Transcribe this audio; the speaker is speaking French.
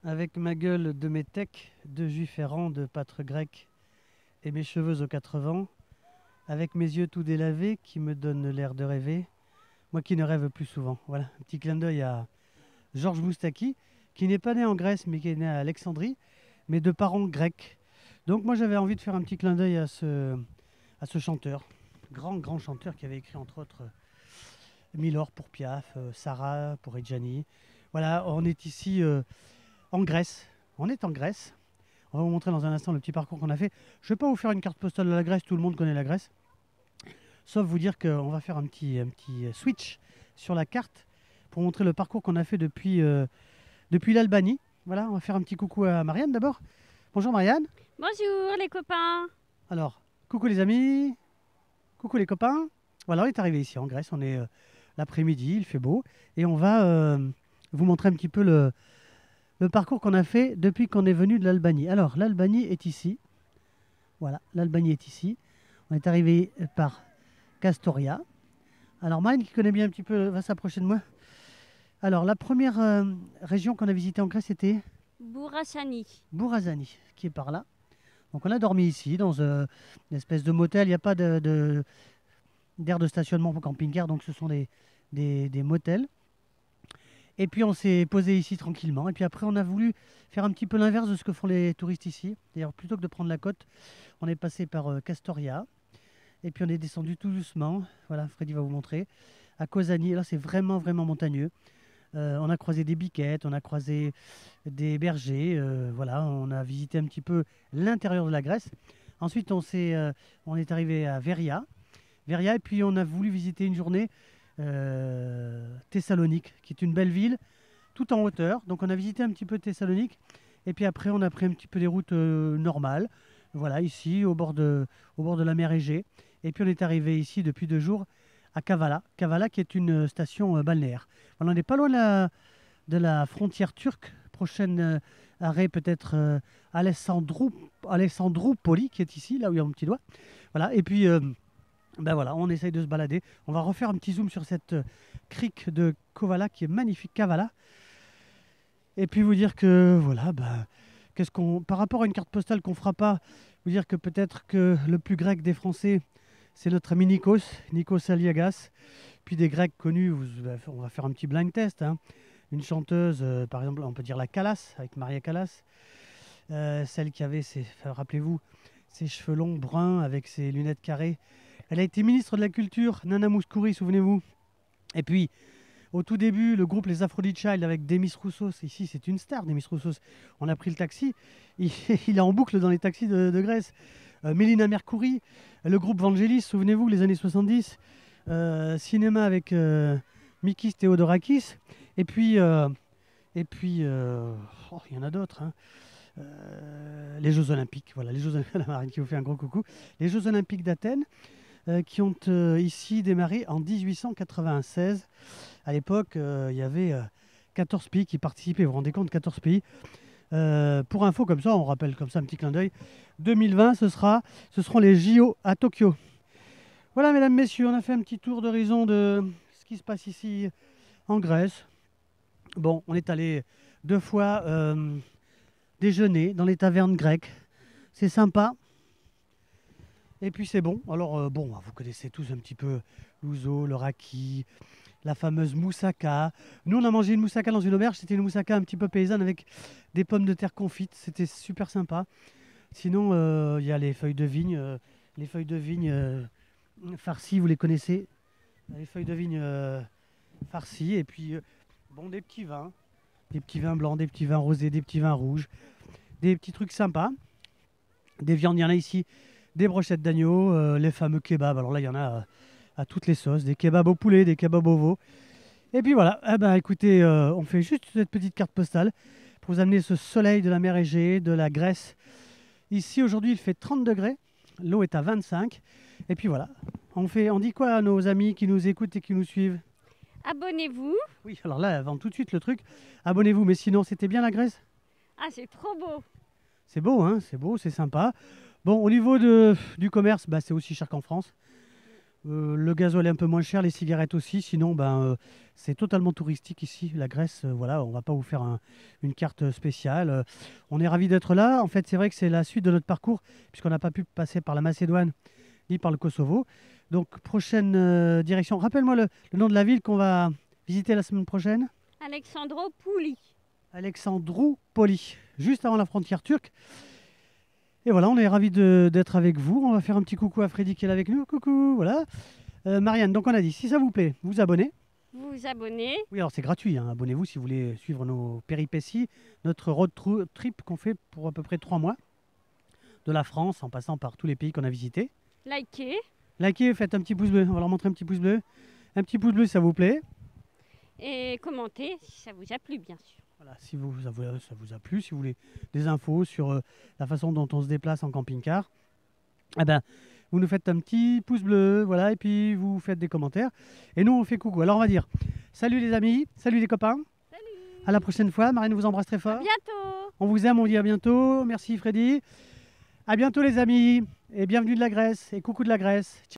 Avec ma gueule de métèque, de juif errant, de pâtre grec, et mes cheveux aux 80, avec mes yeux tout délavés qui me donnent l'air de rêver, moi qui ne rêve plus souvent. Voilà, un petit clin d'œil à Georges Moustaki, qui n'est pas né en Grèce, mais qui est né à Alexandrie, mais de parents grecs. Donc moi j'avais envie de faire un petit clin d'œil à ce chanteur, grand chanteur qui avait écrit entre autres Milor pour Piaf, Sarah pour Reggiani. Voilà, on est ici en Grèce. On est en Grèce. On va vous montrer dans un instant le petit parcours qu'on a fait. Je ne vais pas vous faire une carte postale de la Grèce, tout le monde connaît la Grèce. Sauf vous dire qu'on va faire un petit switch sur la carte pour montrer le parcours qu'on a fait depuis l'Albanie. Voilà, on va faire un petit coucou à Marianne d'abord. Bonjour Marianne. Bonjour les copains. Alors, coucou les amis, coucou les copains. Voilà, on est arrivé ici en Grèce, on est l'après-midi, il fait beau. Et on va vous montrer un petit peu le parcours qu'on a fait depuis qu'on est venu de l'Albanie. Alors, l'Albanie est ici. Voilà, l'Albanie est ici. On est arrivé par Castoria. Alors, Marine, qui connaît bien un petit peu, va s'approcher de moi. Alors, la première région qu'on a visitée en Grèce, c'était Bourrachani. Bourrazani, qui est par là. Donc, on a dormi ici, dans une espèce de motel. Il n'y a pas d'aire de stationnement pour camping-car, donc ce sont des motels. Et puis on s'est posé ici tranquillement. Et puis après, on a voulu faire un petit peu l'inverse de ce que font les touristes ici. D'ailleurs, plutôt que de prendre la côte, on est passé par Castoria. Et puis on est descendu tout doucement. Voilà, Freddy va vous montrer. À Kozani, là c'est vraiment montagneux. On a croisé des biquettes, on a croisé des bergers. Voilà, on a visité un petit peu l'intérieur de la Grèce. Ensuite, on est arrivé à Veria. Veria, et puis on a voulu visiter une journée Thessalonique, qui est une belle ville, tout en hauteur. Donc on a visité un petit peu Thessalonique, et puis après on a pris un petit peu des routes normales, voilà, ici au bord de la mer Égée. Et puis on est arrivé ici depuis 2 jours à Kavala, Kavala qui est une station balnéaire. Voilà, on n'est pas loin de la frontière turque. Prochain arrêt peut-être Alessandroupoli, qui est ici, là où il y a mon petit doigt. Voilà, et puis ben voilà, on essaye de se balader. On va refaire un petit zoom sur cette crique de Kovala qui est magnifique, Kavala. Et puis vous dire que voilà, ben, par rapport à une carte postale qu'on fera pas, vous dire que peut-être que le plus grec des Français, c'est notre ami Nikos, Nikos Aliagas. Puis des Grecs connus, on va faire un petit blind test, hein. Une chanteuse, par exemple, on peut dire la Callas, avec Maria Callas. Celle qui avait, rappelez-vous, ses cheveux longs bruns avec ses lunettes carrées. Elle a été ministre de la Culture, Nana Mouskouri, souvenez-vous. Et puis, au tout début, le groupe Les Aphrodite Child avec Demis Roussos. Ici, c'est une star, Demis Roussos. On a pris le taxi. Il est en boucle dans les taxis de Grèce. Mélina Mercouri, le groupe Vangelis, souvenez-vous, les années 70. Cinéma avec Mikis Theodorakis. Et puis, il y en a d'autres, hein. Les Jeux Olympiques, voilà, les Jeux Olympiques, la marine qui vous fait un gros coucou. Les Jeux Olympiques d'Athènes, qui ont ici démarré en 1896. À l'époque, il y avait 14 pays qui participaient. Vous vous rendez compte, 14 pays. Pour info, comme ça, on rappelle comme ça un petit clin d'œil. 2020, ce seront les JO à Tokyo. Voilà, mesdames, messieurs, on a fait un petit tour d'horizon de ce qui se passe ici en Grèce. Bon, on est allé 2 fois déjeuner dans les tavernes grecques. C'est sympa. Et puis c'est bon. Alors bon, vous connaissez tous un petit peu l'ouzo, le raki, la fameuse moussaka. Nous, on a mangé une moussaka dans une auberge. C'était une moussaka un petit peu paysanne avec des pommes de terre confites. C'était super sympa. Sinon, il y a les feuilles de vigne farcies, vous les connaissez. Les feuilles de vigne farcies. Et puis, bon, des petits vins. Des petits vins blancs, des petits vins rosés, des petits vins rouges. Des petits trucs sympas. Des viandes, il y en a ici. Des brochettes d'agneau, les fameux kebabs. Alors là, il y en a à toutes les sauces. Des kebabs au poulet, des kebabs au veau. Et puis voilà, eh ben, écoutez, on fait juste cette petite carte postale pour vous amener ce soleil de la mer Égée, de la Grèce. Ici, aujourd'hui, il fait 30 degrés. L'eau est à 25. Et puis voilà, on dit quoi à nos amis qui nous écoutent et qui nous suivent? Abonnez-vous. Oui, alors là, avant tout de suite le truc, abonnez-vous. Mais sinon, c'était bien la Grèce? Ah, c'est trop beau. C'est beau, hein, c'est beau, c'est sympa. Bon, au niveau du commerce, bah, c'est aussi cher qu'en France. Le gasoil est un peu moins cher, les cigarettes aussi. Sinon, c'est totalement touristique ici. La Grèce, voilà, on va pas vous faire une carte spéciale. On est ravis d'être là. En fait, c'est vrai que c'est la suite de notre parcours, puisqu'on n'a pas pu passer par la Macédoine ni par le Kosovo. Donc, prochaine direction. Rappelle-moi le nom de la ville qu'on va visiter la semaine prochaine. Alexandroupoli. Alexandroupoli, juste avant la frontière turque. Et voilà, on est ravis d'être avec vous. On va faire un petit coucou à Freddy qui est là avec nous. Coucou, voilà. Marianne, donc on a dit, si ça vous plaît, vous vous abonnez. Vous vous abonnez. Oui, alors c'est gratuit, hein. Abonnez-vous si vous voulez suivre nos péripéties, notre road trip qu'on fait pour à peu près 3 mois, de la France en passant par tous les pays qu'on a visités. Likez. Likez, faites un petit pouce bleu, on va leur montrer un petit pouce bleu. Un petit pouce bleu si ça vous plaît. Et commentez si ça vous a plu, bien sûr. Voilà, si ça vous a plu, si vous voulez des infos sur la façon dont on se déplace en camping-car, eh ben, vous nous faites un petit pouce bleu, voilà, et puis vous faites des commentaires. Et nous, on fait coucou. Alors, on va dire salut les amis, salut les copains. Salut. À la prochaine fois. Marine vous embrasse très À fort. bientôt. On vous aime, on dit à bientôt. Merci Freddy. À bientôt les amis, et bienvenue de la Grèce, et coucou de la Grèce.